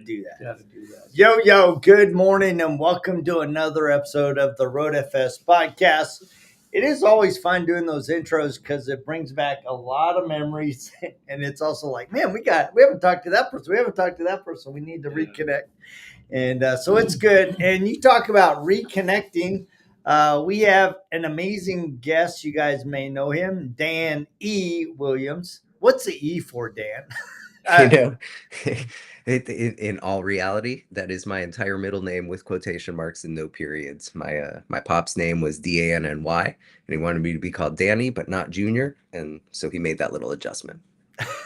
Do that. Got to do that. Yo, good morning and welcome to another episode of the RoadFS podcast. It is always fun doing those intros because it brings back a lot of memories. And it's also like, man, we haven't talked to that person. We haven't talked to that person. We need to reconnect. And so it's good. And you talk about reconnecting. We have an amazing guest. You guys may know him, Dan E. Williams. What's the E for, Dan? You know, in all reality, that is my entire middle name with quotation marks and no periods. My pop's name was Danny, and he wanted me to be called Danny, but not Junior, and so he made that little adjustment.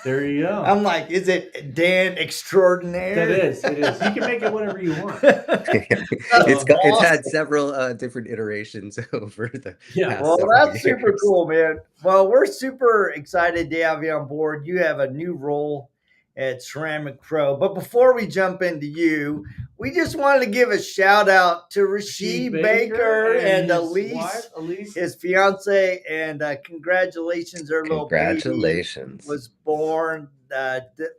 There you go. I'm like, is it Dan Extraordinaire? It is. You can make it whatever you want. It's had several different iterations over the past Well, several that's super years. cool, man. Well, we're super excited to have you on board. You have a new role at Ceramic Pro. But before we jump into you, we just wanted to give a shout out to Rashid Baker and his wife, Elise, his fiance, and congratulations, their little baby Congratulations. was born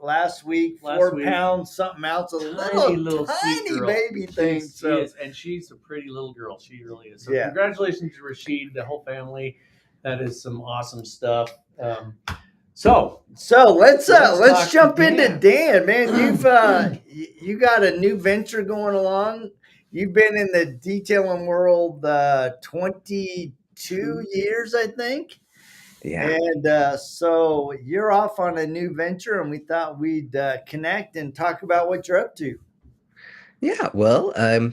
last week. 4 pounds, something else, a little tiny baby thing. She is, and she's a pretty little girl. She really is. So congratulations to Rashid, the whole family. That is some awesome stuff. So let's jump into Dan, man. You got a new venture going along. You've been in the detailing world 22 years, I think. Yeah. And so you're off on a new venture, and we thought we'd connect and talk about what you're up to. Yeah, well, I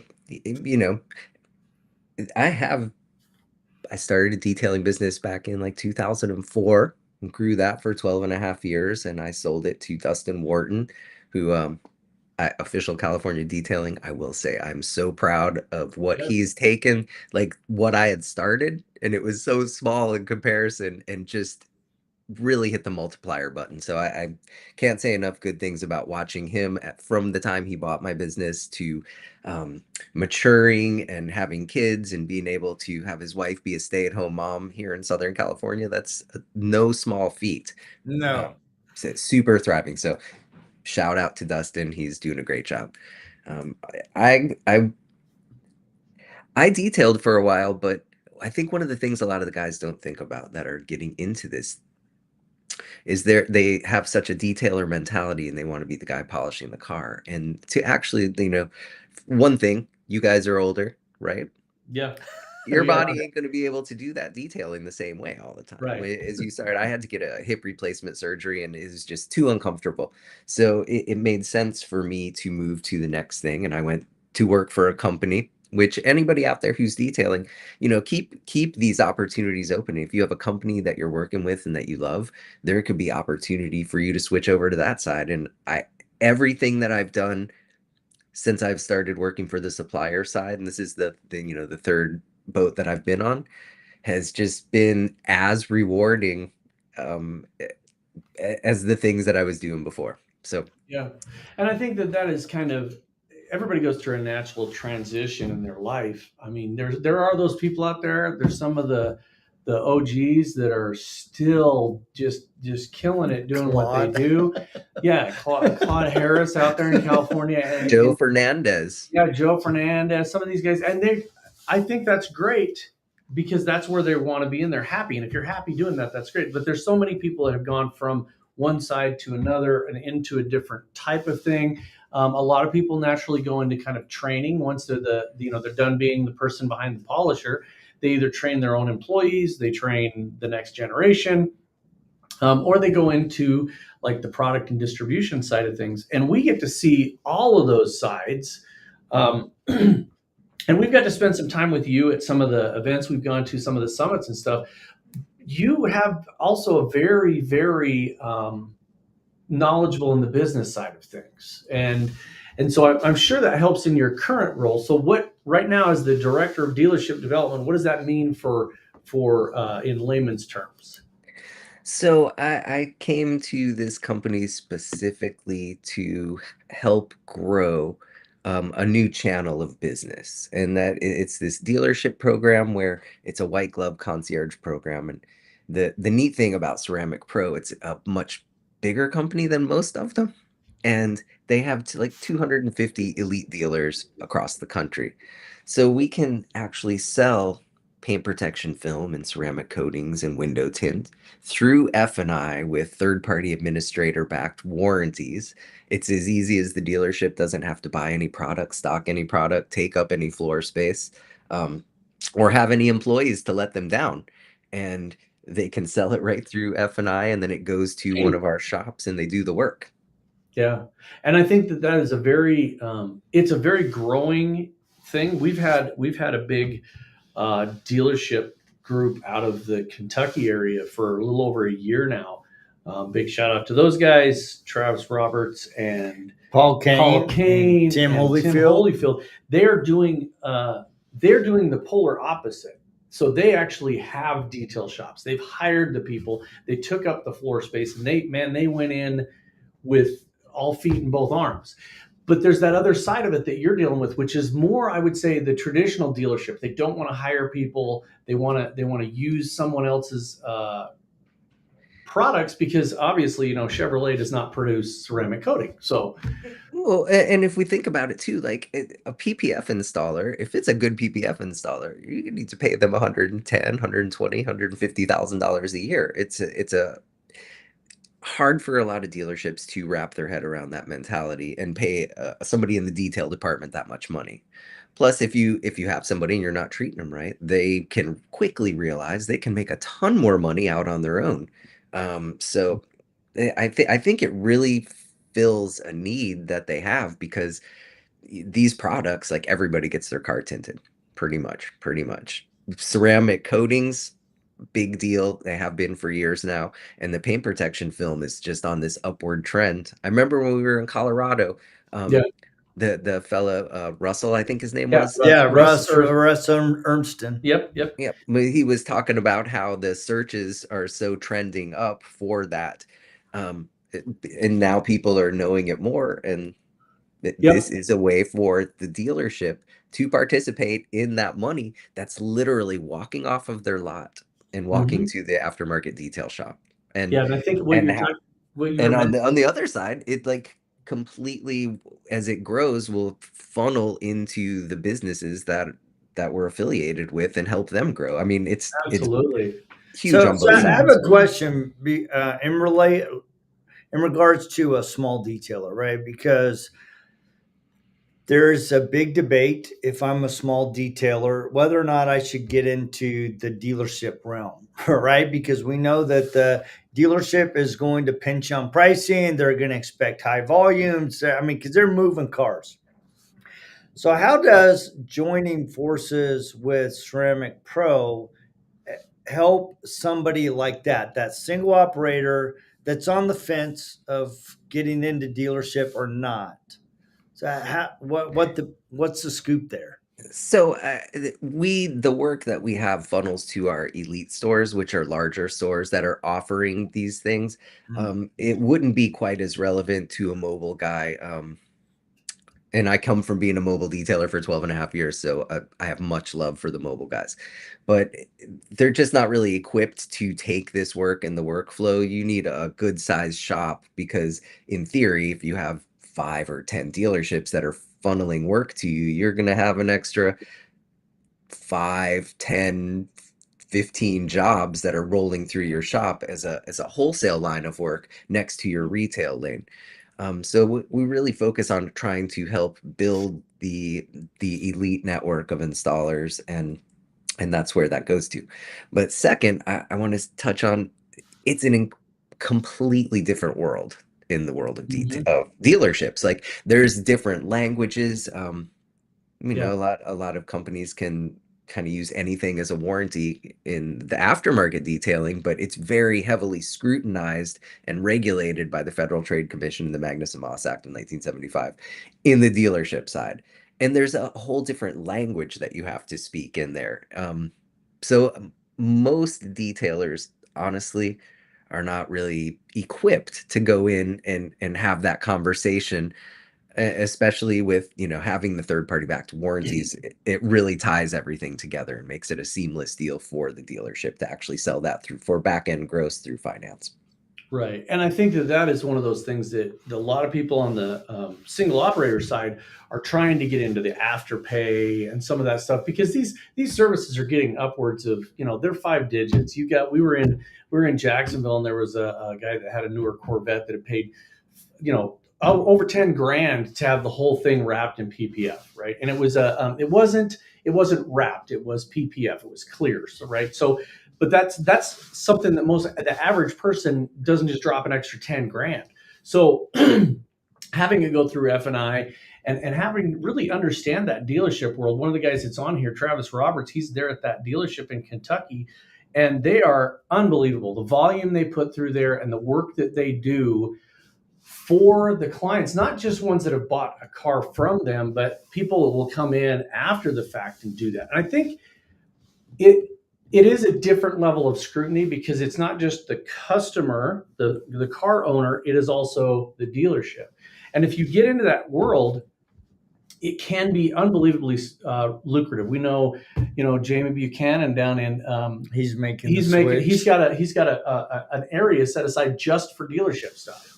started a detailing business back in like 2004 and grew that for 12 and a half years. And I sold it to Dustin Wharton, who, Official California Detailing. I will say I'm so proud of what he's taken, like what I had started. And it was so small in comparison and just really hit the multiplier button. So I can't say enough good things about watching him from the time he bought my business to maturing and having kids and being able to have his wife be a stay-at-home mom here in Southern California. That's no small feat. No. So super thriving. So shout out to Dustin. He's doing a great job. I detailed for a while, but I think one of the things a lot of the guys don't think about that are getting into this is they have such a detailer mentality and they want to be the guy polishing the car. And to actually, one thing, you guys are older, right? Yeah. Your body ain't going to be able to do that detailing the same way all the time. Right. As you started, I had to get a hip replacement surgery and it was just too uncomfortable. So it made sense for me to move to the next thing. And I went to work for a company, which anybody out there who's detailing, keep these opportunities open. If you have a company that you're working with and that you love, there could be opportunity for you to switch over to that side. And everything that I've done since I've started working for the supplier side, and this is the third boat that I've been on, has just been as rewarding as the things that I was doing before. So yeah, and I think that is kind of, everybody goes through a natural transition in their life. I mean, there are those people out there. There's some of the OGs that are still just killing it doing what they do. Yeah, Claude Harris out there in California, and Joe Fernandez. Yeah, Joe Fernandez. Some of these guys, and I think that's great because that's where they want to be and they're happy. And if you're happy doing that, that's great. But there's so many people that have gone from one side to another and into a different type of thing. A lot of people naturally go into kind of training once they're they're done being the person behind the polisher. They either train their own employees, they train the next generation, or they go into like the product and distribution side of things. And we get to see all of those sides. And we've got to spend some time with you at some of the events we've gone to, some of the summits and stuff. You have also a very, very knowledgeable in the business side of things. And so I'm sure that helps in your current role. So what right now as the director of dealership development, what does that mean for in layman's terms? So I came to this company specifically to help grow a new channel of business, and that it's this dealership program where it's a White Glove Concierge Program. And the neat thing about Ceramic Pro, it's a much bigger company than most of them. and they have like 250 elite dealers across the country. So we can actually sell paint protection film and ceramic coatings and window tint through F&I with third-party administrator-backed warranties. It's as easy as the dealership doesn't have to buy any product, stock any product, take up any floor space, um, or have any employees to let them down. And they can sell it right through F&I, and then it goes to one of our shops and they do the work. Yeah, and I think that that is a very it's a very growing thing. We've had a big dealership group out of the Kentucky area for a little over a year now. Big shout out to those guys, Travis Roberts and Paul Paul Kane, Kane Tim and Tim Holyfield. Holyfield. They're doing the polar opposite. So they actually have detail shops. They've hired the people. They took up the floor space, and they went in with all feet and both arms. But there's that other side of it that you're dealing with, which is more, I would say, the traditional dealership. They don't want to hire people. They want to use someone else's products because obviously, Chevrolet does not produce ceramic coating. So Well, and if we think about it too, like a PPF installer, if it's a good PPF installer, you need to pay them 110, 120, $150,000 a year. It's a hard for a lot of dealerships to wrap their head around that mentality and pay somebody in the detail department that much money. Plus, if you have somebody and you're not treating them right, they can quickly realize they can make a ton more money out on their own. So I think it really fills a need that they have because these products, like everybody gets their car tinted, pretty much. Ceramic coatings, big deal. They have been for years now. And the paint protection film is just on this upward trend. I remember when we were in Colorado, yeah, the fella Russell, I think his name yeah, was. Yeah, Russ, or Russ Ernston. yep. Yeah, but he was talking about how the searches are so trending up for that. And now people are knowing it more, and this Yep. is a way for the dealership to participate in that money that's literally walking off of their lot and walking Hmm. to the aftermarket detail shop. And Yeah, and I think and ha- what you were and on mentioning. the other side, it like completely as it grows will funnel into the businesses that we're affiliated with and help them grow. I mean, it's Absolutely. huge So, on so both I have sides. a question in regards to a small detailer, right? Because there's a big debate if I'm a small detailer whether or not I should get into the dealership realm, right? Because we know that the dealership is going to pinch on pricing, they're going to expect high volumes. I mean, because they're moving cars. So, how does joining forces with Ceramic Pro help somebody like that single operator that's on the fence of getting into dealership or not? So what's the scoop there? So the work that we have funnels to our elite stores, which are larger stores that are offering these things. Mhm. It wouldn't be quite as relevant to a mobile guy. And I come from being a mobile detailer for 12 and a half years, so I have much love for the mobile guys. But they're just not really equipped to take this work and the workflow. You need a good sized shop because, in theory, if you have 5 or 10 dealerships that are funneling work to you, you're going to have an extra 5, 10, 15 jobs that are rolling through your shop as a wholesale line of work next to your retail lane. So we really focus on trying to help build the elite network of installers, and that's where that goes to. But second, I want to touch on it's completely different world in the world of Mhm. dealerships. Like there's different languages. Yeah. A lot of companies can kind of use anything as a warranty in the aftermarket detailing, but it's very heavily scrutinized and regulated by the Federal Trade Commission and the Magnuson-Moss Act of 1975 in the dealership side. And there's a whole different language that you have to speak in there. So most detailers, honestly, are not really equipped to go in and have that conversation, especially with having the third party backed warranties. It really ties everything together and makes it a seamless deal for the dealership to actually sell that through for back end gross through finance. Right. And I think that that is one of those things that a lot of people on the single operator side are trying to get into the afterpay and some of that stuff, because these services are getting upwards of, they're 5 digits. We were in Jacksonville, and there was a guy that had a newer Corvette that had paid, over 10 grand to have the whole thing wrapped in PPF, right? And it wasn't wrapped, it was PPF, it was clear. So, right. So, but that's something that the average person doesn't just drop an extra 10 grand. So having it go through F&I and having really understand that dealership world. One of the guys that's on here, Travis Roberts, he's there at that dealership in Kentucky, and they are unbelievable. The volume they put through there and the work that they do for the clients, not just ones that have bought a car from them, but people that will come in after the fact and do that. And I think it is a different level of scrutiny, because it's not just the customer, the car owner, it is also the dealership. And if you get into that world, it can be unbelievably lucrative. We know, Jamie Buchanan down in he's got an area set aside just for dealership stuff.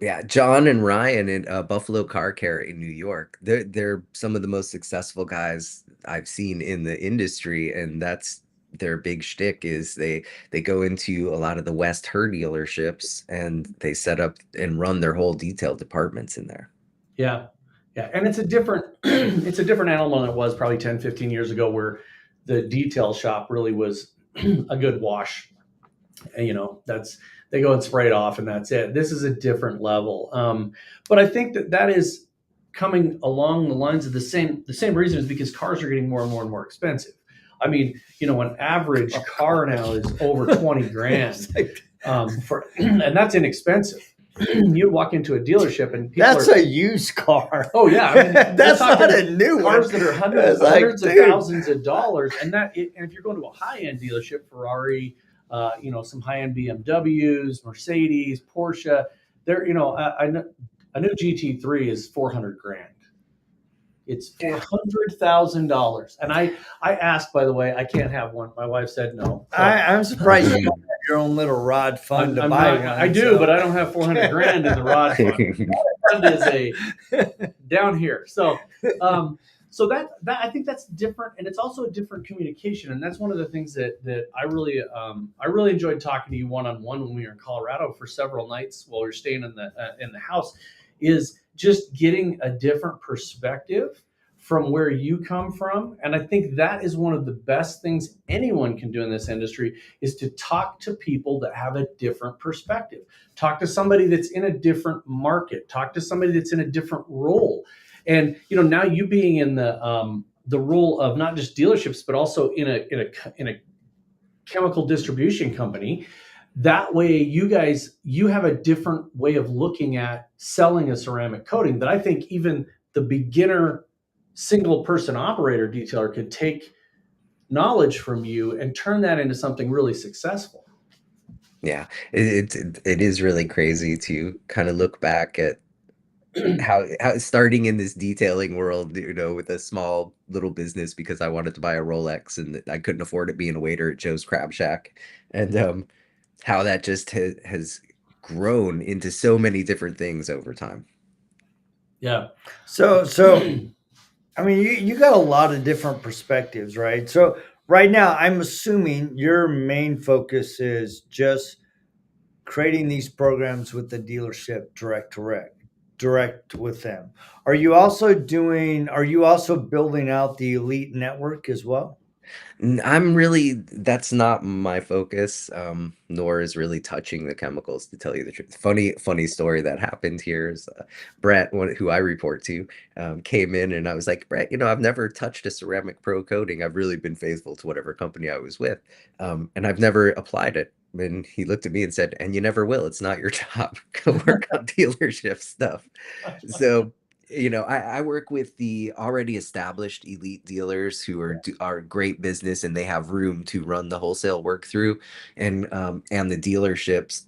Yeah, John and Ryan in Buffalo Car Care in New York. They're some of the most successful guys I've seen in the industry, and that's their big shtick. Is they go into a lot of the West Her dealerships, and they set up and run their whole detail departments in there. Yeah. Yeah. And it's a different it's a different animal than it was probably 10, 15 years ago, where the detail shop really was a good wash. And, they go and spray it off, and that's it. This is a different level. But I think that is coming along the lines of the same reasons, because cars are getting more and more and more expensive. I mean, an average car now is over 20 grand, and that's inexpensive. You walk into a dealership and that's a used car. Oh yeah, I mean, that's not a new cars one. that are hundreds of thousands of dollars, and if you're going to a high-end dealership, Ferrari, some high-end BMWs, Mercedes, Porsche, they're a new GT3 is 400 grand. It's $400,000. And I asked, by the way, I can't have one. My wife said no. So, I'm surprised you don't have your own little rod fund to buy one. I do, but I don't have 400 grand in the rod fund. Fund is down here. So that I think that's different, and it's also a different communication. And that's one of the things that I really enjoyed talking to you one-on-one when we were in Colorado for several nights while we were staying in the house, is just getting a different perspective from where you come from. And I think that is one of the best things anyone can do in this industry, is to talk to people that have a different perspective. Talk to somebody that's in a different market. Talk to somebody that's in a different role. And now you being in the role of not just dealerships, but also in a chemical distribution company. That way, you have a different way of looking at selling a ceramic coating that I think even the beginner single person operator detailer could take knowledge from you and turn that into something really successful. Yeah, it is really crazy to kind of look back at how starting in this detailing world, with a small little business because I wanted to buy a Rolex and I couldn't afford it being a waiter at Joe's Crab Shack, and how that just has grown into so many different things over time. Yeah. So I mean, you got a lot of different perspectives, right? So right now, I'm assuming your main focus is just creating these programs with the dealership direct with them. Are you also building out the elite network as well? That's not my focus, nor is really touching the chemicals, to tell you the truth. Funny story that happened here is Brett, who I report to, came in, and I was like, Brett, I've never touched a ceramic pro coating. I've really been faithful to whatever company I was with, and I've never applied it. And he looked at me and said, and you never will. It's not your job. Go work on dealership stuff. So I work with the already established elite dealers who are great business, and they have room to run the wholesale work through, and the dealerships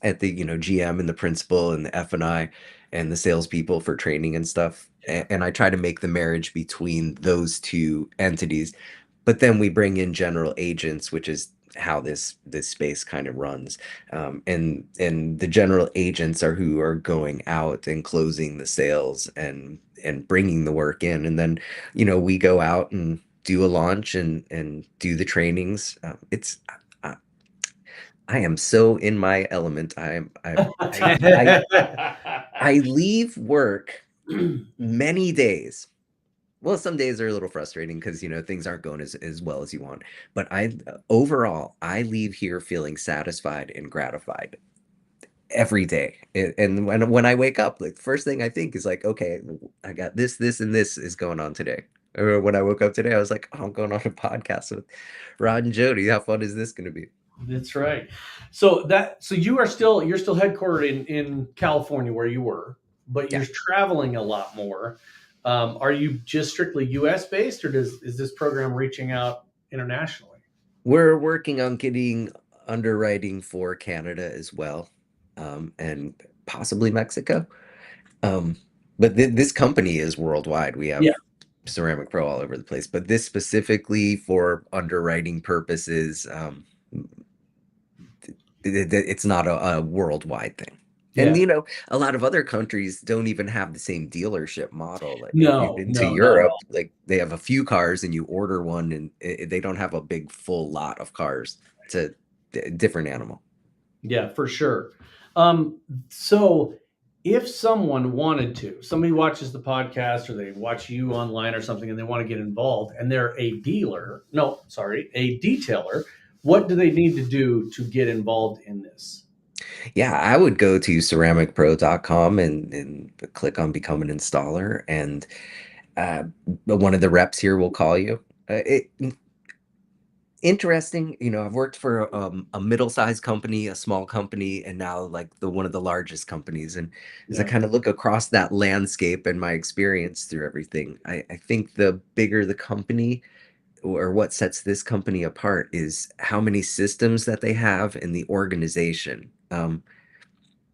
at the GM and the principal and the F&I and the salespeople for training and stuff. And I try to make the marriage between those two entities. But then we bring in general agents, which is how this space kind of runs. And the general agents are who are going out and closing the sales and bringing the work in, and then we go out and do a launch and do the trainings. It's I, I am so in my element. I leave work many days. Well, some days are a little frustrating because things aren't going as well as you want. But overall, I leave here feeling satisfied and gratified every day. And when I wake up, like first thing I think is like, okay, I got this, and this is going on today. Or when I woke up today, I was like, oh, I'm going on a podcast with Rod and Jody. How fun is this going to be? That's right. So you're still headquartered in California where you were, but you're Yeah. traveling a lot more. Are you just strictly U.S. based, or is this program reaching out internationally? We're working on getting underwriting for Canada as well, and possibly Mexico. Um, but this company is worldwide. We have Yeah. Ceramic Pro all over the place, but this specifically for underwriting purposes, it's not a worldwide thing. And Yeah. a lot of other countries don't even have the same dealership model. Like if you've No, been to no, not at Europe, all. like they have a few cars and you order one, and they don't have a big full lot of cars. It's a different animal. Yeah, for sure. So if somebody watches the podcast or they watch you online or something and they want to get involved and they're a detailer, what do they need to do to get involved in this? Yeah, I would go to ceramicpro.com and click on become an installer, and uh, one of the reps here will call you. Interesting, I've worked for a middle-sized company, a small company, and now like one of the largest companies. And as I Yeah. kind of look across that landscape and my experience through everything, I think the bigger the company, or what sets this company apart, is how many systems that they have in the organization.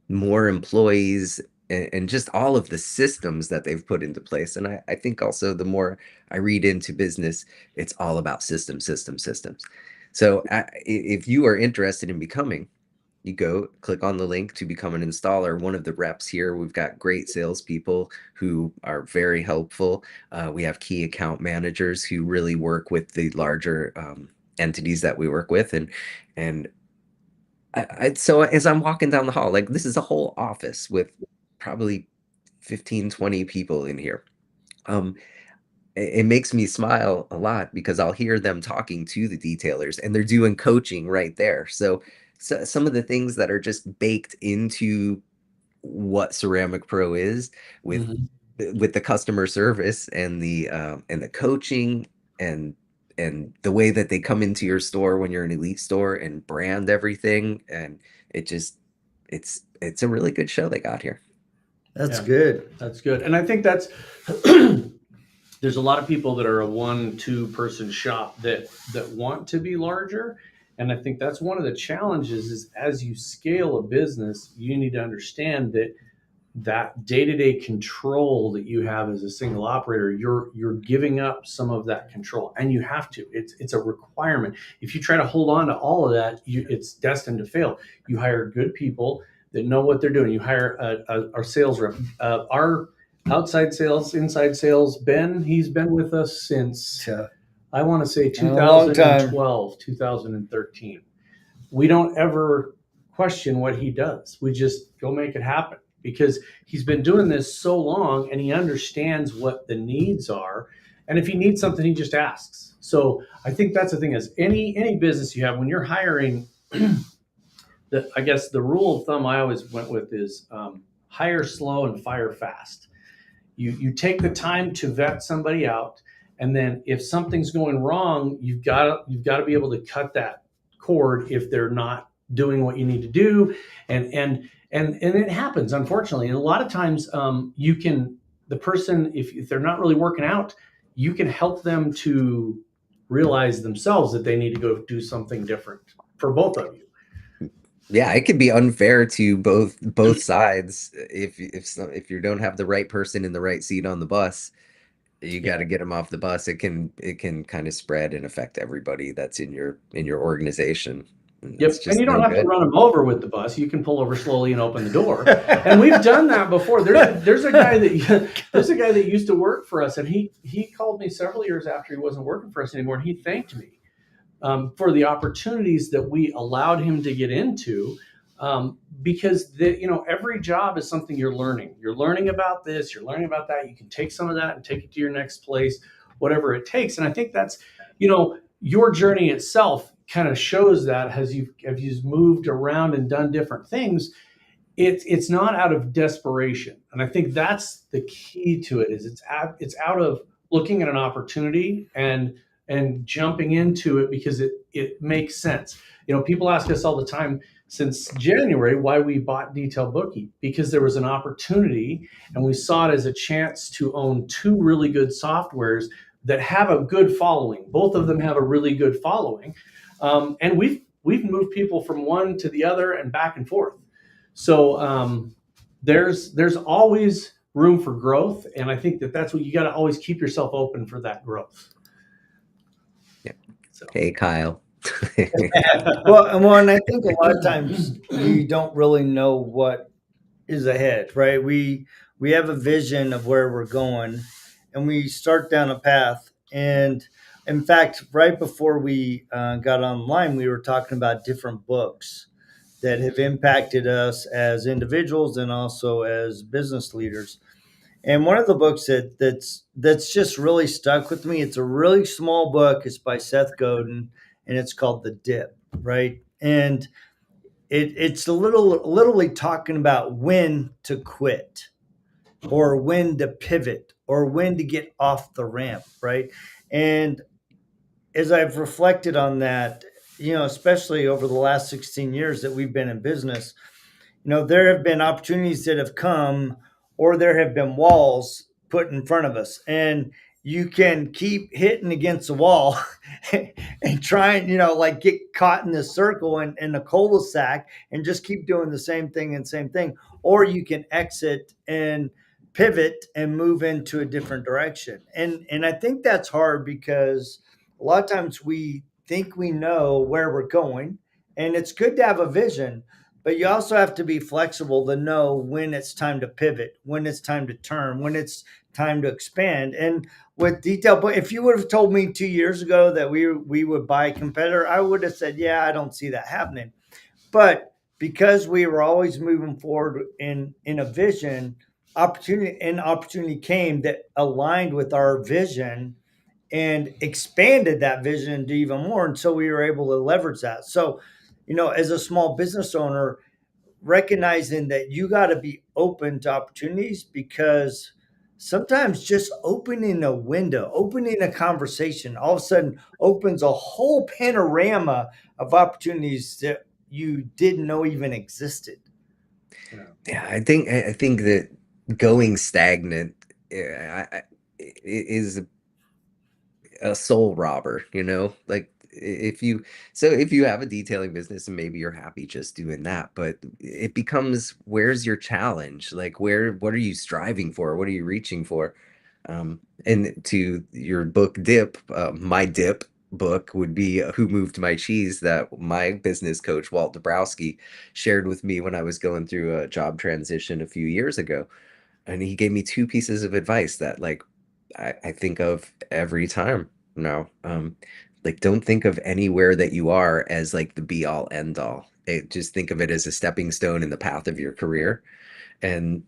More employees, and just all of the systems that they've put into place. And I think also the more I read into business, it's all about systems. So if you are interested in becoming, you go click on the link to become an installer. One of the reps here, we've got great salespeople who are very helpful. We have key account managers who really work with the larger entities that we work with, and so as I'm walking down the hall, like this is a whole office with probably 15, 20 people in here. Um, it makes me smile a lot because I'll hear them talking to the detailers and they're doing coaching right there. So some of the things that are just baked into what Ceramic Pro is, with Mhm. the customer service and the coaching, and the way that they come into your store when you're an elite store and brand everything, and it just it's a really good show they got here. That's Yeah, good. that's good. And I think that's there's a lot of people that are a 1-2 person shop that want to be larger, and I think that's one of the challenges is as you scale a business you need to understand that day-to-day control that you have as a single operator, you're giving up some of that control, and you have to. It's a requirement. If you try to hold on to all of that, it's destined to fail. You hire good people that know what they're doing. You hire our sales rep, our outside sales, inside sales. Ben, he's been with us since Yeah. I want to say A long time. 2012, 2013. We don't ever question what he does. We just go make it happen because he's been doing this so long and he understands what the needs are. And if he needs something, he just asks. So I think that's the thing is any business you have when you're hiring, I guess the rule of thumb I always went with is hire slow and fire fast. You take the time to vet somebody out, and then if something's going wrong, you've got to be able to cut that cord if they're not doing what you need to do, and it happens unfortunately. And a lot of times, you can the person if they're not really working out, you can help them to realize themselves that they need to go do something different for both of you. Yeah, it could be unfair to both sides if you don't have the right person in the right seat on the bus. You got Yeah. to get them off the bus. It can kind of spread and affect everybody that's in your organization. And that's Yep. And you just don't no have to good. run them over with the bus. You can pull over slowly and open the door. And we've done that before. There's a guy that there's a guy that used to work for us, and he called me several years after he wasn't working for us anymore, and he thanked me for the opportunities that we allowed him to get into. Because every job is something you're learning. You're learning about this. You're learning about that. You can take some of that and take it to your next place, whatever it takes. And I think that's your journey itself kind of shows that as you've moved around and done different things. It's not out of desperation, and I think that's the key to it. Is it's out of looking at an opportunity and jumping into it because it makes sense. People ask us all the time since January why we bought Detail Bookie, because there was an opportunity and we saw it as a chance to own two really good softwares that have a good following. Both of them have a really good following, and we've moved people from one to the other and back and forth. So there's always room for growth, and I think that's what you got to always keep yourself open for that growth. Yeah. So Hey, Kyle. Well, and I think a lot of times we don't really know what is ahead, right? We have a vision of where we're going, and we start down a path. And in fact, right before we got online, we were talking about different books that have impacted us as individuals and also as business leaders. And one of the books that's just really stuck with me. It's a really small book. It's by Seth Godin, and it's called The Dip, right? And it's literally talking about when to quit or when to pivot or when to get off the ramp, right? And as I've reflected on that, especially over the last 16 years that we've been in business, there have been opportunities that have come, or there have been walls put in front of us, and you can keep hitting against the wall and trying, like get caught in this circle and in a cul-de-sac and just keep doing the same thing and same thing, or you can exit and pivot and move into a different direction. And I think that's hard because a lot of times we think we know where we're going, and it's good to have a vision, but you also have to be flexible to know when it's time to pivot, when it's time to turn, when it's time to expand. And with detail, but if you would have told me 2 years ago that we would buy a competitor, I would have said, yeah, I don't see that happening. But because we were always moving forward in a vision, opportunity came that aligned with our vision and expanded that vision into even more. And so we were able to leverage that. So, as a small business owner, recognizing that you got to be open to opportunities, because sometimes just opening a window, opening a conversation, all of a sudden opens a whole panorama of opportunities that you didn't know even existed. Yeah, I think that going stagnant is a soul robber, like if you have a detailing business and maybe you're happy just doing that, but it becomes, where's your challenge? Like, what are you striving for? What are you reaching for? And to your book Dip, my Dip book would be Who Moved My Cheese, that my business coach Walt Dabrowski shared with me when I was going through a job transition a few years ago. And he gave me two pieces of advice that, like, I think of every time now. Like, don't think of anywhere that you are as like the be all end all. Just think of it as a stepping stone in the path of your career. And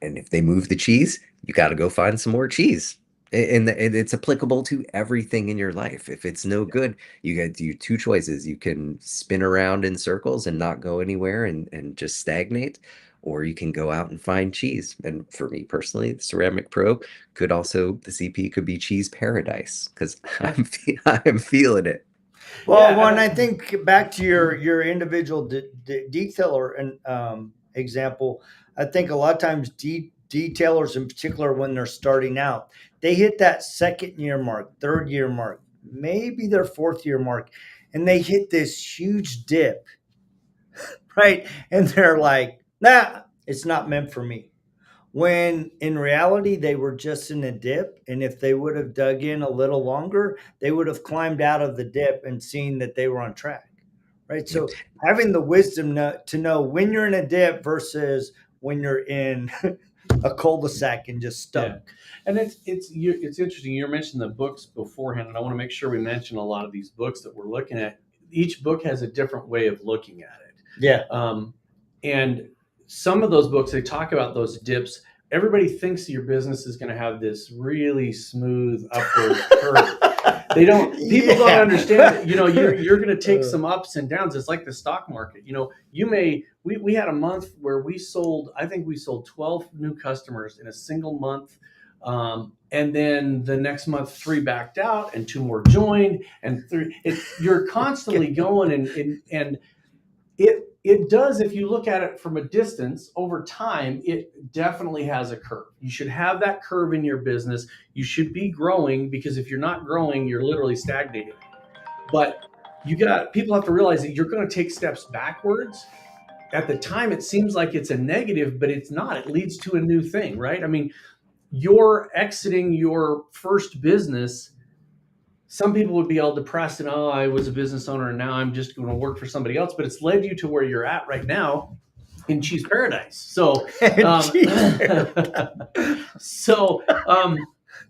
and if they move the cheese, you got to go find some more cheese. And it's applicable to everything in your life. If it's no good, you got to do two choices. You can spin around in circles and not go anywhere and just stagnate, or you can go out and find cheese. And for me personally, the Ceramic Pro could also, the CP could be cheese paradise, because Yeah. I'm feeling it. Well, Yeah. one, I think back to your individual detailer and example. I think a lot of times detailers, in particular, when they're starting out, they hit that second year mark, third year mark, maybe their fourth year mark, and they hit this huge dip, right? And they're like, "Nah, it's not meant for me." when in reality they were just in a dip, and if they would have dug in a little longer, they would have climbed out of the dip and seen that they were on track, right? Yep. So having the wisdom to know when you're in a dip versus when you're in a cul-de-sac and just stuck. Yeah. And it's interesting. You mentioned the books beforehand, and I want to make sure we mention a lot of these books that we're looking at. Each book has a different way of looking at it. Yeah. And some of those books, they talk about those dips. Everybody thinks your business is going to have this really smooth upward curve. They don't. People don't understand that. You're going to take some ups and downs. It's like the stock market. We had a month where we sold. I think we sold 12 new customers in a single month. And then the next month, 3 backed out, and 2 more joined, and 3. You're constantly going, and it does. If you look at it from a distance over time, it definitely has a curve. You should have that curve in your business. You should be growing, because if you're not growing, you're literally stagnating. But people have to realize that you're going to take steps backwards. At the time, it seems like it's a negative, but it's not. It leads to a new thing, right? I mean, you're exiting your first business. Some people would be all depressed and, oh, I was a business owner and now I'm just going to work for somebody else. But it's led you to where you're at right now in cheese paradise. So,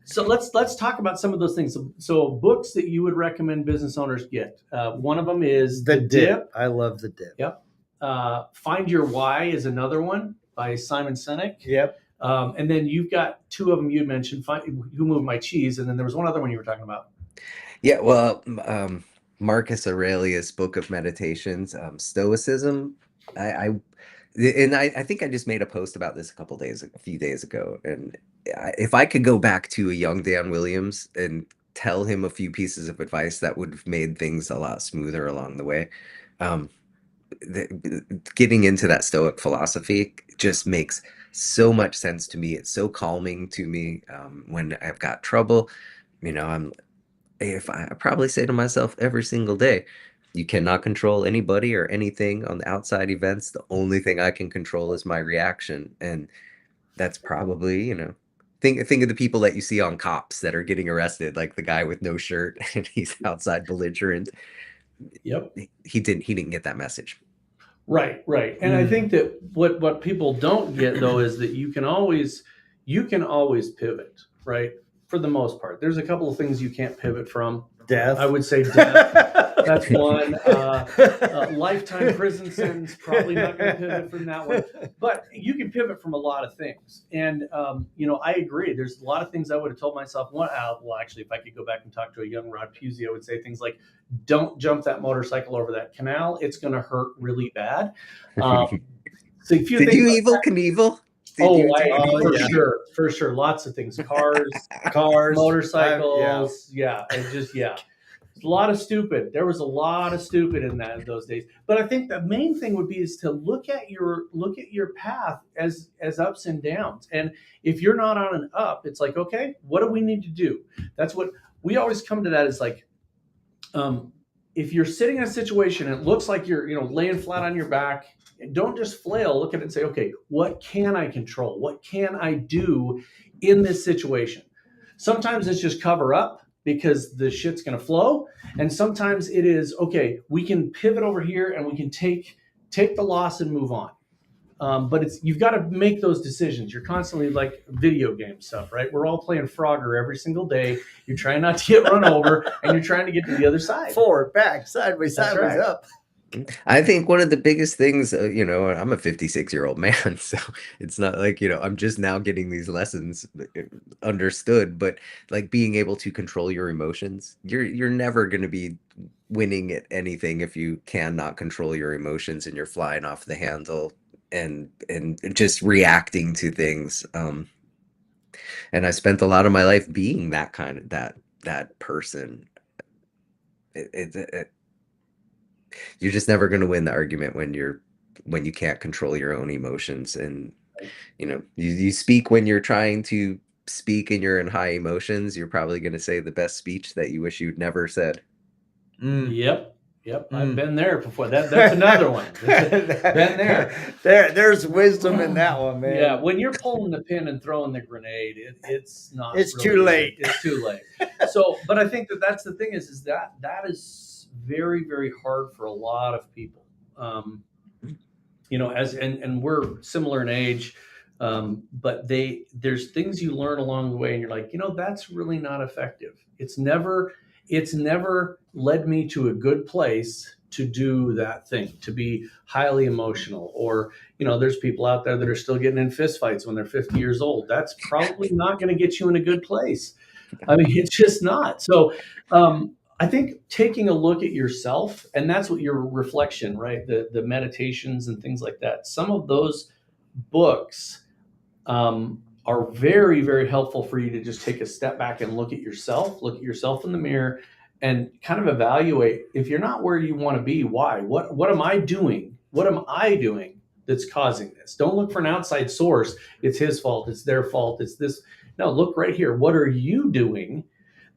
so let's talk about some of those things. So books that you would recommend business owners get. One of them is The Dip. I love The Dip. Yep. Find Your Why is another one by Simon Sinek. Yep. And then you've got 2 of them you mentioned. Who Moved My Cheese, and then there was one other one you were talking about. Yeah, well, Marcus Aurelius' Book of Meditations, Stoicism. I think I just made a post about this a few days ago. And if I could go back to a young Dan Williams and tell him a few pieces of advice, that would have made things a lot smoother along the way. Getting into that Stoic philosophy just makes so much sense to me. It's so calming to me when I've got trouble. I probably say to myself every single day, you cannot control anybody or anything on the outside events. The only thing I can control is my reaction. And that's probably, think of the people that you see on Cops that are getting arrested, like the guy with no shirt and he's outside belligerent. Yep. He didn't get that message. Right. And I think that what people don't get, though, is that you can always pivot, right? For the most part. There's a couple of things you can't pivot from. Death. I would say death. That's one. Lifetime prison sentence, probably not going to pivot from that one. But you can pivot from a lot of things. And, I agree. There's a lot of things I would have told myself. Well, actually, if I could go back and talk to a young Rod Pusey, I would say things like, don't jump that motorcycle over that canal. It's going to hurt really bad. So if you Did you Evel Knievel? For sure. Lots of things. Cars, motorcycles. A lot of stupid. There was a lot of stupid in those days. But I think the main thing would be is to look at your path as ups and downs. And if you're not on an up, it's like, okay, what do we need to do? That's what we always come to. That is like, if you're sitting in a situation and it looks like you're laying flat on your back, don't just flail. Look at it and say, okay, what can I control? What can I do in this situation? Sometimes it's just cover up because the shit's going to flow. And sometimes it is, okay, we can pivot over here and we can take the loss and move on. But you've got to make those decisions. You're constantly like video game stuff, right? We're all playing Frogger every single day. You're trying not to get run over and you're trying to get to the other side. Forward, back, sideways, right. up. I think one of the biggest things, I'm a 56-year-old man, so it's not like, I'm just now getting these lessons understood, but like being able to control your emotions, you're never going to be winning at anything if you cannot control your emotions and you're flying off the handle and just reacting to things. And I spent a lot of my life being that kind of that person. You're just never going to win the argument when you can't control your own emotions. And you speak when you're trying to speak and you're in high emotions. You're probably going to say the best speech that you wish you'd never said. Yep. Yep, I've been there before. That's another one. Been there. There's wisdom in that one, man. Yeah, when you're pulling the pin and throwing the grenade, it's not. It's really too late. It's too late. So, but I think that's the thing is that is very, very hard for a lot of people. And we're similar in age, but there's things you learn along the way, and you're like, that's really not effective. It's never led me to a good place to do that thing, to be highly emotional, or there's people out there that are still getting in fist fights when they're 50 years old. That's probably not going to get you in a good place. I mean, it's just not. So I think taking a look at yourself, and that's what your reflection, right? The meditations and things like that. Some of those books are very, very helpful for you to just take a step back and look at yourself in the mirror, and kind of evaluate if you're not where you want to be, why? What am I doing? What am I doing that's causing this? Don't look for an outside source. It's his fault. It's their fault. It's this. No, look right here. What are you doing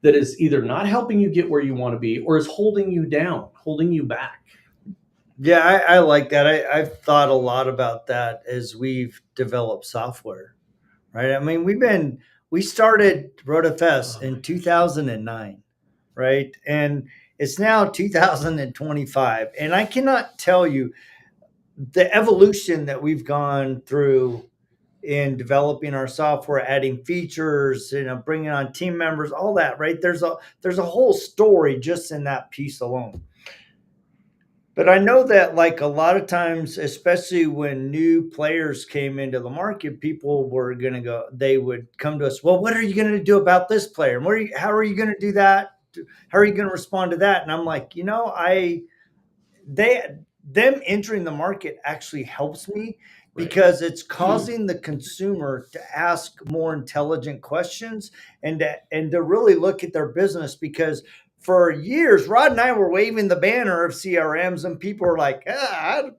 that is either not helping you get where you want to be, or is holding you down, holding you back? Yeah, I like that. I've thought a lot about that as we've developed software, right? I mean, we started RoadFS in 2009, right? And it's now 2025. And I cannot tell you the evolution that we've gone through in developing our software, adding features, bringing on team members, all that, right? There's a whole story just in that piece alone. But I know that, like, a lot of times, especially when new players came into the market, people were going to go, they would come to us, well, what are you going to do about this player? And how are you going to do that? How are you going to respond to that? And I'm like, them entering the market actually helps me, because it's causing the consumer to ask more intelligent questions and to really look at their business. Because for years, Rod and I were waving the banner of CRMs, and people were like, I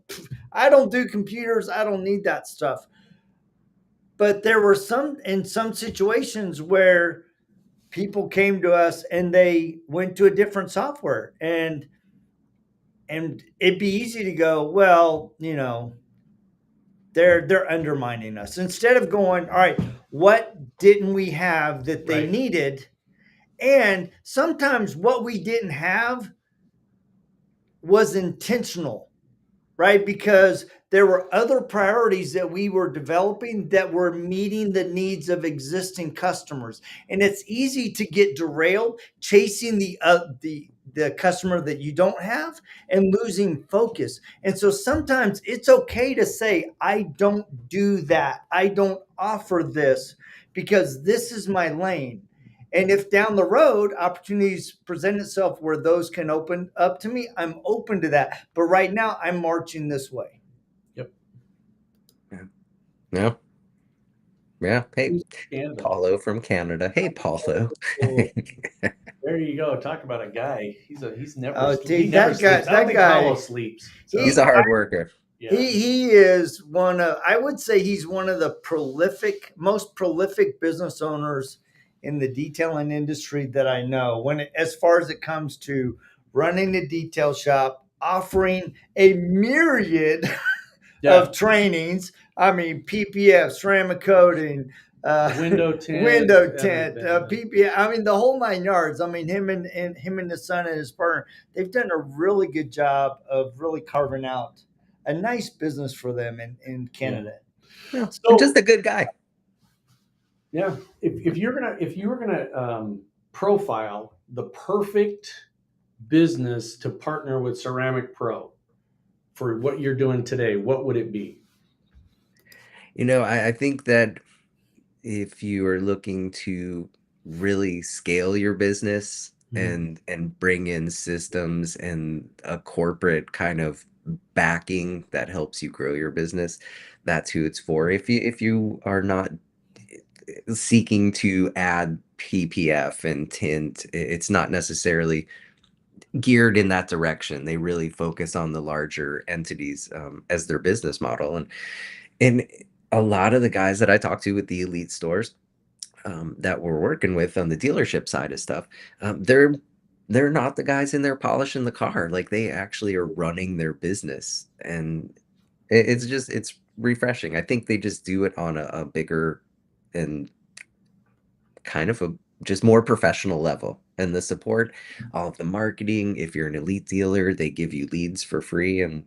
don't do computers. I don't need that stuff. But there were in some situations where people came to us and they went to a different software, and it'd be easy to go, well, they're undermining us, instead of going, all right, what didn't we have that they needed? And sometimes what we didn't have was intentional, right? Because there were other priorities that we were developing that were meeting the needs of existing customers. And it's easy to get derailed chasing the customer that you don't have and losing focus. And so sometimes it's okay to say, I don't do that. I don't offer this because this is my lane. And if down the road opportunities present itself where those can open up to me, I'm open to that. But right now I'm marching this way. Yep. Yeah. Yeah. Hey, Paulo from Canada. Hey, Paulo. There you go. Talk about a guy. He's never. Dude, that guy Paulo sleeps. So. He's a hard worker. Yeah. He is I would say he's one of the most prolific business owners in the detailing industry that I know, as far as it comes to running a detail shop, offering a myriad of trainings. I mean, PPF, ceramic coating, window tint, PPF. I mean, the whole 9 yards. I mean, him and his son and his partner, they've done a really good job of really carving out a nice business for them in Canada. Yeah. So, just a good guy. Yeah. If you were gonna profile the perfect business to partner with Ceramic Pro for what you're doing today, what would it be? I think that if you are looking to really scale your business and bring in systems and a corporate kind of backing that helps you grow your business, that's who it's for. If you are not seeking to add PPF and tint, it's not necessarily geared in that direction. They really focus on the larger entities as their business model. And a lot of the guys that I talk to with the elite stores that we're working with on the dealership side of stuff, they're they're not the guys in there polishing the car. Like they actually are running their business, and it's refreshing. I think they just do it on a bigger and kind of a just more professional level. And the support, all of the marketing, if you're an elite dealer, they give you leads for free. And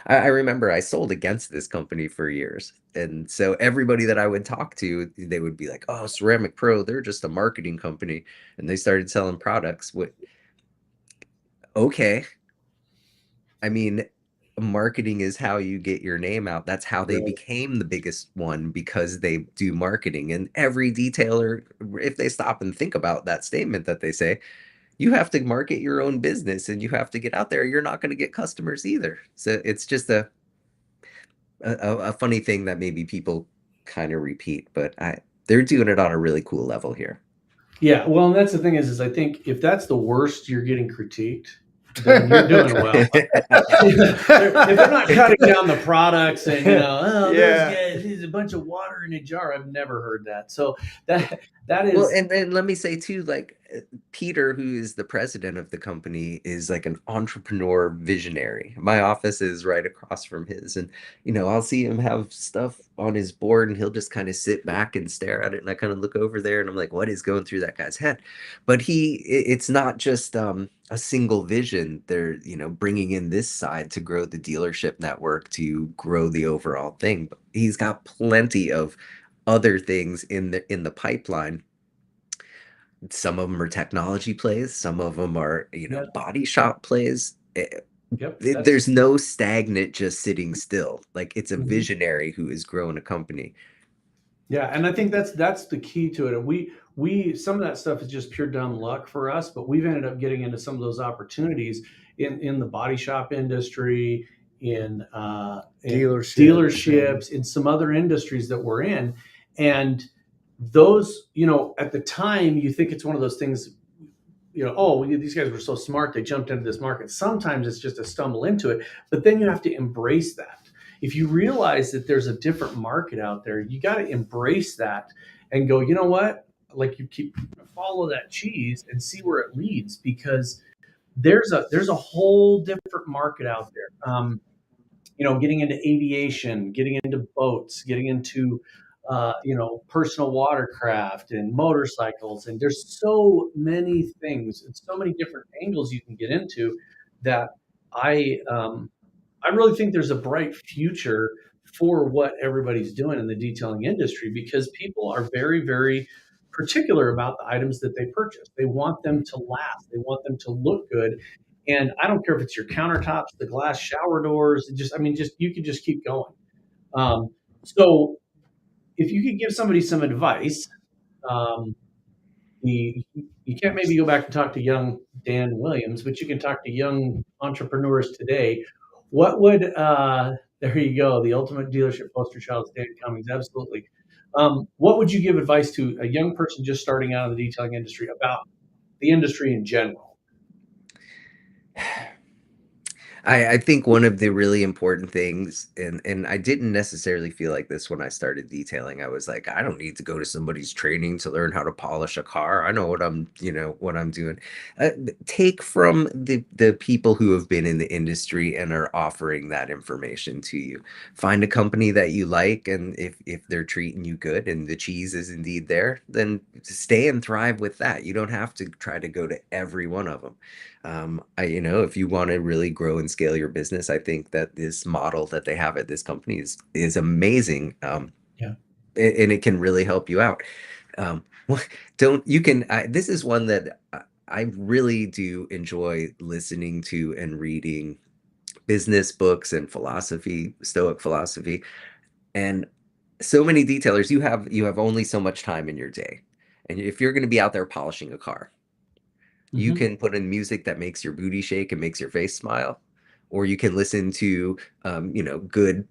I remember I sold against this company for years. And so everybody that I would talk to, they would be like, oh, Ceramic Pro, they're just a marketing company. And they started selling products. What, okay. I mean, marketing is how you get your name out. That's how they Right. became the biggest one, because they do marketing. And every detailer, if they stop and think about that statement that they say, you have to market your own business and you have to get out there. You're not going to get customers either. So it's just a funny thing that maybe people kind of repeat, but they're doing it on a really cool level here. Yeah, well, and that's the thing is I think if that's the worst you're getting critiqued, then you're doing well. If they're not cutting down the products and oh, Yeah. those guys, he's a bunch of water in a jar. I've never heard that. So that Well, is and then let me say too, like Peter, who is the president of the company, is like an entrepreneur visionary. My office is right across from his, and I'll see him have stuff on his board, and he'll just kind of sit back and stare at it, and I kind of look over there, and I'm like, what is going through that guy's head? But it's not just a single vision. They're bringing in this side to grow the dealership network, to grow the overall thing. But he's got plenty of other things in the pipeline. Some of them are technology plays, some of them are yeah, body shop plays. yep, There's no stagnant just sitting still. Like it's a mhm. visionary who is growing a company. Yeah, and I think that's the key to it. And we some of that stuff is just pure dumb luck for us, but we've ended up getting into some of those opportunities in the body shop industry, in Dealerships and dealerships, in some other industries that we're in, and those at the time you think it's one of those things. Oh, these guys were so smart, they jumped into this market. Sometimes it's just a stumble into it, but then you have to embrace that. If you realize that there's a different market out there, you got to embrace that and go, you know what? Like you keep follow that cheese and see where it leads, because there's a whole different market out there. Getting into aviation, getting into boats, getting into personal watercraft and motorcycles, and there's so many things and so many different angles you can get into that I um, I really think there's a bright future for what everybody's doing in the detailing industry, because people are very, very particular about the items that they purchase. They want them to last. They want them to look good. And I don't care if it's your countertops, the glass shower doors, just you could just keep going. So if you could give somebody some advice, um, you can't maybe go back and talk to young Dan Williams, but you can talk to young entrepreneurs today. What would there you go, the ultimate dealership poster child is Dan Cummings, absolutely. What would you give advice to a young person just starting out in the detailing industry about the industry in general? I think one of the really important things, and I didn't necessarily feel like this when I started detailing. I was like, I don't need to go to somebody's training to learn how to polish a car. I know what I'm doing. Take from the people who have been in the industry and are offering that information to you. Find a company that you like, and if they're treating you good and the cheese is indeed there, then stay and thrive with that. You don't have to try to go to every one of them. If you want to really grow and scale your business, I think that this model that they have at this company is amazing. Yeah. And it can really help you out. Um, don't you can this is one that I really do enjoy listening to and reading business books and philosophy, Stoic philosophy, and so many detailers. You have only so much time in your day, and if you're going to be out there polishing a car, you Hmm. can put in music that makes your booty shake and makes your face smile, or you can listen to good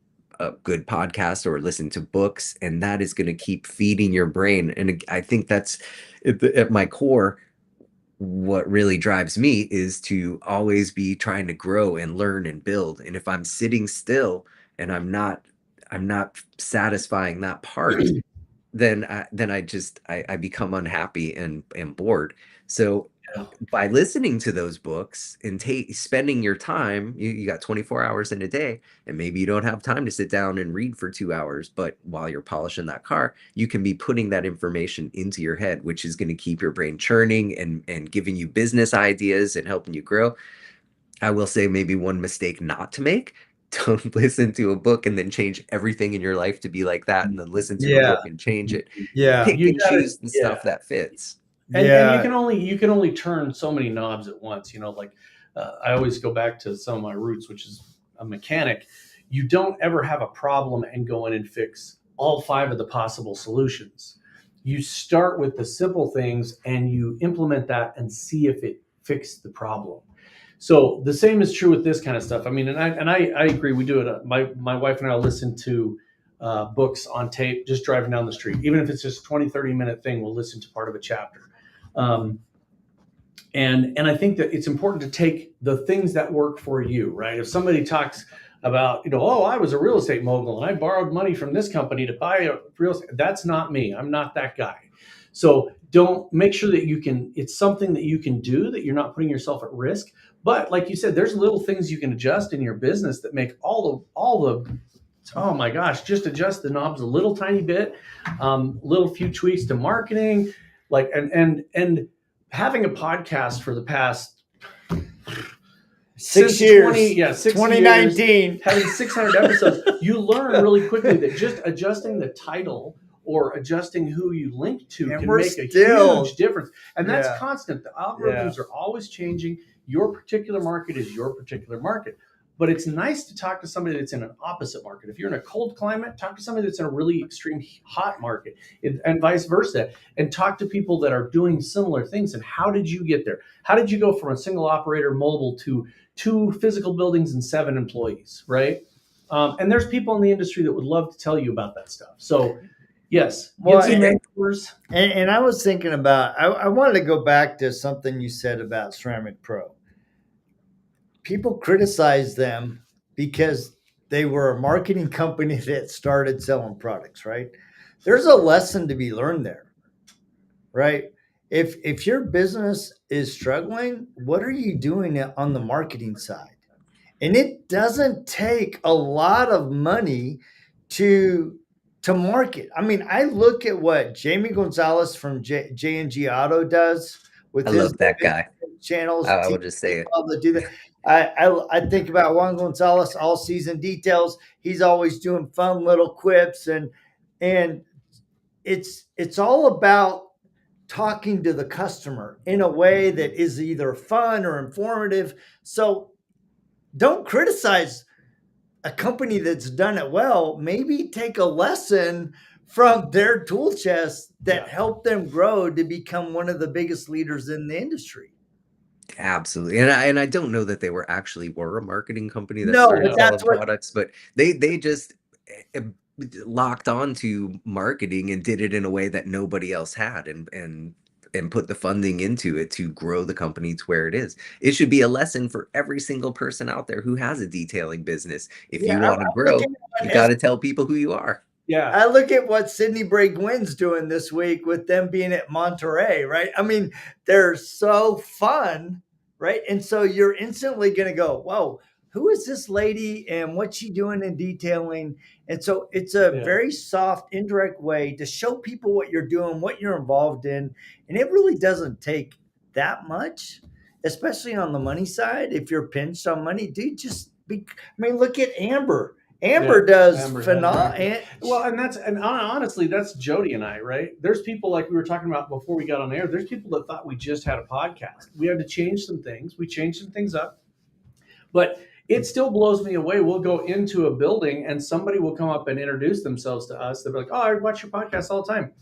podcasts or listen to books, and that is going to keep feeding your brain. And I think that's at my core. What really drives me is to always be trying to grow and learn and build. And if I'm sitting still and I'm not satisfying that part, then I become unhappy and bored. So by listening to those books and spending your time, you got 24 hours in a day, and maybe you don't have time to sit down and read for 2 hours, but while you're polishing that car, you can be putting that information into your head, which is going to keep your brain churning and giving you business ideas and helping you grow. I will say maybe one mistake not to make. Don't listen to a book and then change everything in your life to be like that, and then listen to a Yeah. book and change it. Yeah. Pick You and gotta, choose the yeah. stuff that fits. And you Yeah. can only turn so many knobs at once. Like I always go back to some of my roots, which is a mechanic. You don't ever have a problem and go in and fix all 5 of the possible solutions. You start with the simple things and you implement that and see if it fixed the problem. So the same is true with this kind of stuff. I mean, and I agree. We do it. My wife and I listen to books on tape just driving down the street. Even if it's just 20-30 minute thing, we'll listen to part of a chapter. And I think that it's important to take the things that work for you, right? If somebody talks about, oh, I was a real estate mogul and I borrowed money from this company to buy a real estate, that's not me. I'm not that guy. So don't make sure that it's something that you can do, that you're not putting yourself at risk. But like you said, there's little things you can adjust in your business that make all the oh my gosh, just adjust the knobs a little tiny bit, little few tweaks to marketing, like and having a podcast for the past 6 years. 2019, years, having 600 episodes, you learn really quickly that just adjusting the title or adjusting who you link to can make a huge difference. And that's constant. The algorithms are always changing. Your particular market is your particular market. But it's nice to talk to somebody that's in an opposite market. If you're in a cold climate, talk to somebody that's in a really extreme hot market, and vice versa. And talk to people that are doing similar things. And how did you get there? How did you go from a single operator mobile to 2 physical buildings and 7 employees, right? And there's people in the industry that would love to tell you about that stuff. So yes, get some mentors. And I was thinking about, I wanted to go back to something you said about Ceramic Pro. People criticize them because they were a marketing company that started selling products, right? There's a lesson to be learned there, right? If your business is struggling, what are you doing on the marketing side? And it doesn't take a lot of money to market. I mean, I look at what Jamie Gonzalez from J&G Auto does with I his love that guy. channels. I will just say it. To do that. I think about Juan Gonzalez, All Season Details. He's always doing fun little quips, and it's all about talking to the customer in a way that is either fun or informative. So don't criticize a company that's done it well. Maybe take a lesson from their tool chest that helped them grow to become one of the biggest leaders in the industry. Absolutely. And I don't know that they were a marketing company that started selling products, but they just locked onto marketing and did it in a way that nobody else had, and put the funding into it to grow the company to where it is. It should be a lesson for every single person out there who has a detailing business. If you want to grow, you got to tell people who you are. Yeah. I look at what Sidney Bray Gwynn's doing this week with them being at Monterey, right? I mean, they're so fun, right? And so you're instantly going to go, whoa, who is this lady and what's she doing in detailing? And so it's a very soft, indirect way to show people what you're doing, what you're involved in. And it really doesn't take that much, especially on the money side. If you're pinched on money, dude, look at Amber. Amber does phenomenal. Well, and honestly, that's Jody and I, right? There's people, like we were talking about before we got on air, there's people that thought we just had a podcast. We had to change some things. We changed some things up. But it still blows me away. We'll go into a building and somebody will come up and introduce themselves to us. They'll be like, oh, I watch your podcast all the time.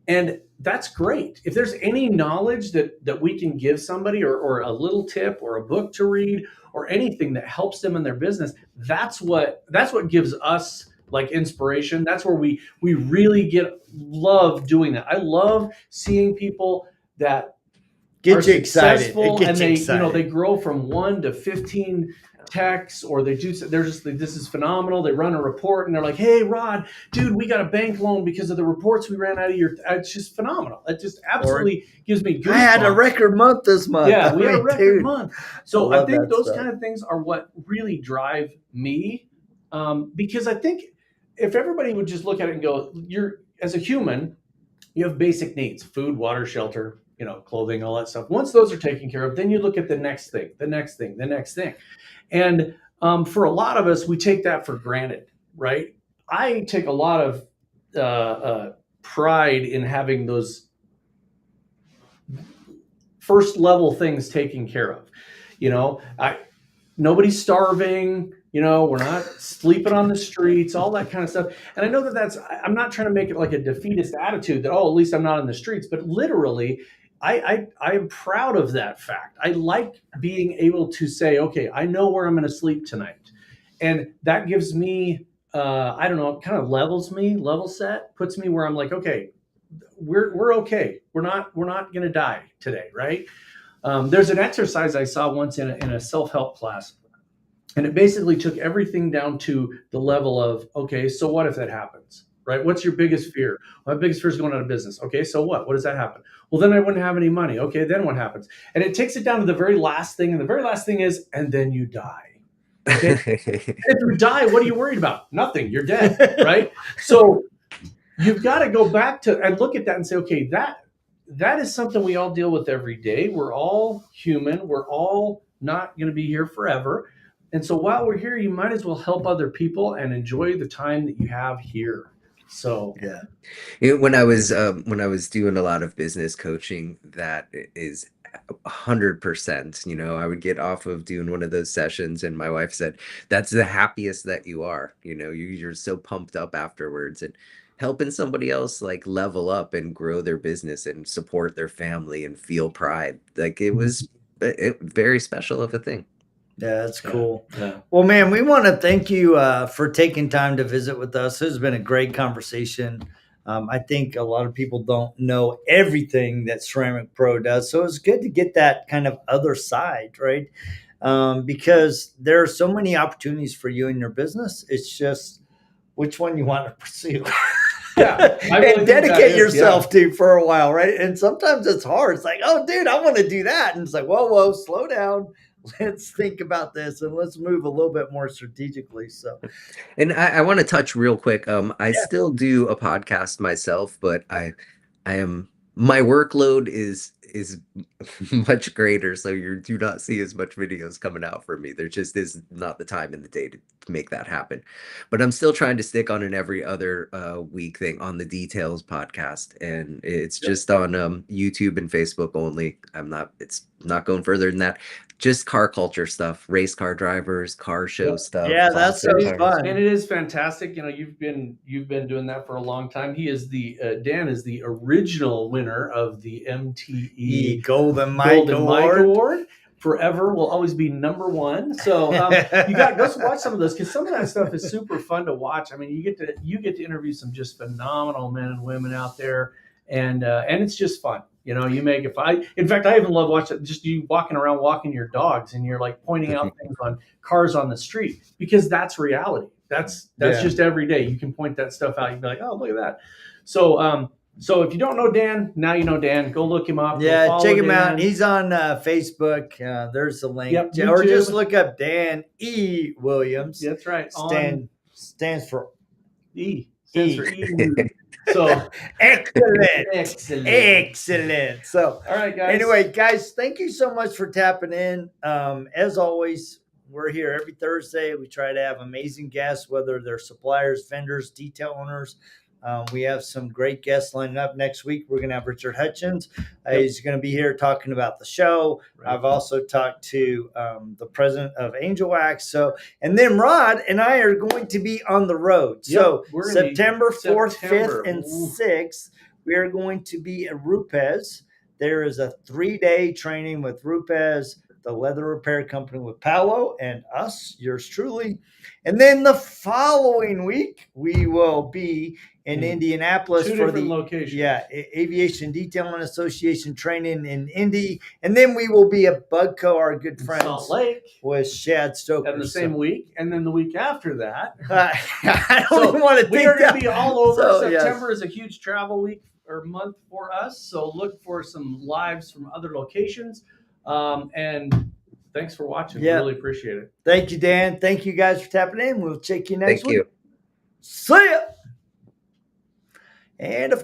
And that's great. If there's any knowledge that we can give somebody, or a little tip or a book to read or anything that helps them in their business, that's what gives us like inspiration. That's where we really love doing that. I love seeing people that Gets you excited. successful It gets and you they excited. they grow from 1 to 15 techs, or they're just this is phenomenal. They run a report and they're like, hey Rod, dude, we got a bank loan because of the reports we ran out of your. It's just phenomenal. It just absolutely gives me goosebumps. I had a record month this month. Yeah, we had a record month. So I think those stuff. kind of things are what really drive me, because I think if everybody would just look at it and go, you're, as a human, you have basic needs: food, water, shelter, clothing, all that stuff. Once those are taken care of, then you look at the next thing, the next thing, the next thing. And for a lot of us, we take that for granted, right? I take a lot of pride in having those first level things taken care of. Nobody's starving. We're not sleeping on the streets, all that kind of stuff. And I know I'm not trying to make it like a defeatist attitude that, at least I'm not in the streets, but literally, I'm proud of that fact. I like being able to say, okay, I know where I'm going to sleep tonight. And that gives me, I don't know, kind of level set, puts me where I'm like, okay, we're okay. We're not going to die today. Right. There's an exercise I saw once in a self-help class, and it basically took everything down to the level of, okay, so what if that happens? Right? What's your biggest fear? My biggest fear is going out of business. Okay, so what? What does that happen? Well, then I wouldn't have any money. Okay, then what happens? And it takes it down to the very last thing. And the very last thing is, and then you die. Okay? If you die, what are you worried about? Nothing. You're dead, right? So you've got to go back to and look at that and say, okay, that is something we all deal with every day. We're all human. We're all not going to be here forever. And so while we're here, you might as well help other people and enjoy the time that you have here. So yeah, when I was doing a lot of business coaching, that is 100%. I would get off of doing one of those sessions, and my wife said, "That's the happiest that you are. You're so pumped up afterwards, and helping somebody else like level up and grow their business and support their family and feel pride. Like it was very special of a thing." Yeah, that's cool. Yeah. Well, man, we want to thank you for taking time to visit with us. This has been a great conversation. I think a lot of people don't know everything that Ceramic Pro does. So it's good to get that kind of other side, right? Because there are so many opportunities for you in your business. It's just which one you want to pursue. Yeah, and dedicate yourself to for a while, right? And sometimes it's hard. It's like, oh, dude, I want to do that. And it's like, whoa, slow down. Let's think about this and let's move a little bit more strategically. So, and I want to touch real quick. I still do a podcast myself, but my workload is much greater, so you do not see as much videos coming out for me. There just is not the time in the day to make that happen. But I'm still trying to stick on an every other week thing on the Details podcast, and it's just on YouTube and Facebook only. It's not going further than that. Just car culture stuff, race car drivers, car show stuff. Yeah, that's so fun. And it is fantastic. You've been doing that for a long time. He is Dan is the original winner of the MTE Golden Mike Award. Forever will always be number one. So you got to go watch some of those, because some of that stuff is super fun to watch. I mean, you get to interview some just phenomenal men and women out there, and it's just fun. You make it fun. In fact, I even love watching just you walking your dogs, and you're like pointing out things on cars on the street, because that's reality. That's just every day. You can point that stuff out. You'd be like, oh, look at that. So if you don't know Dan, now you know Dan. Go look him up. Yeah, check him out. He's on Facebook. There's the link. Yep, or just look up Dan E. Williams. That's right. Stands for E. Stands for E. So excellent. So all right, guys. Anyway, guys, thank you so much for tapping in. As always, we're here every Thursday. We try to have amazing guests, whether they're suppliers, vendors, detail owners. We have some great guests lining up next week. We're going to have Richard Hutchins. He's going to be here talking about the show. Right. I've also talked to the president of Angel Wax. And then Rod and I are going to be on the road. So September 4th, 5th, and 6th, we are going to be at RoadFS. There is a 3-day training with RoadFS. the leather repair company with Paolo and us, yours truly. And then the following week, we will be in Indianapolis Two for different the locations. Aviation Detailing Association training in Indy. And then we will be at Bugco, our good friends, Salt Lake, with Shad Stoker. and the same week, and then the week after that. I don't even want to We think are going that. to be all over. So, September is a huge travel week or month for us, so look for some lives from other locations. And thanks for watching. Yeah. Really appreciate it. Thank you, Dan. Thank you guys for tapping in. We'll check you next Thank week. you. See ya. And of course.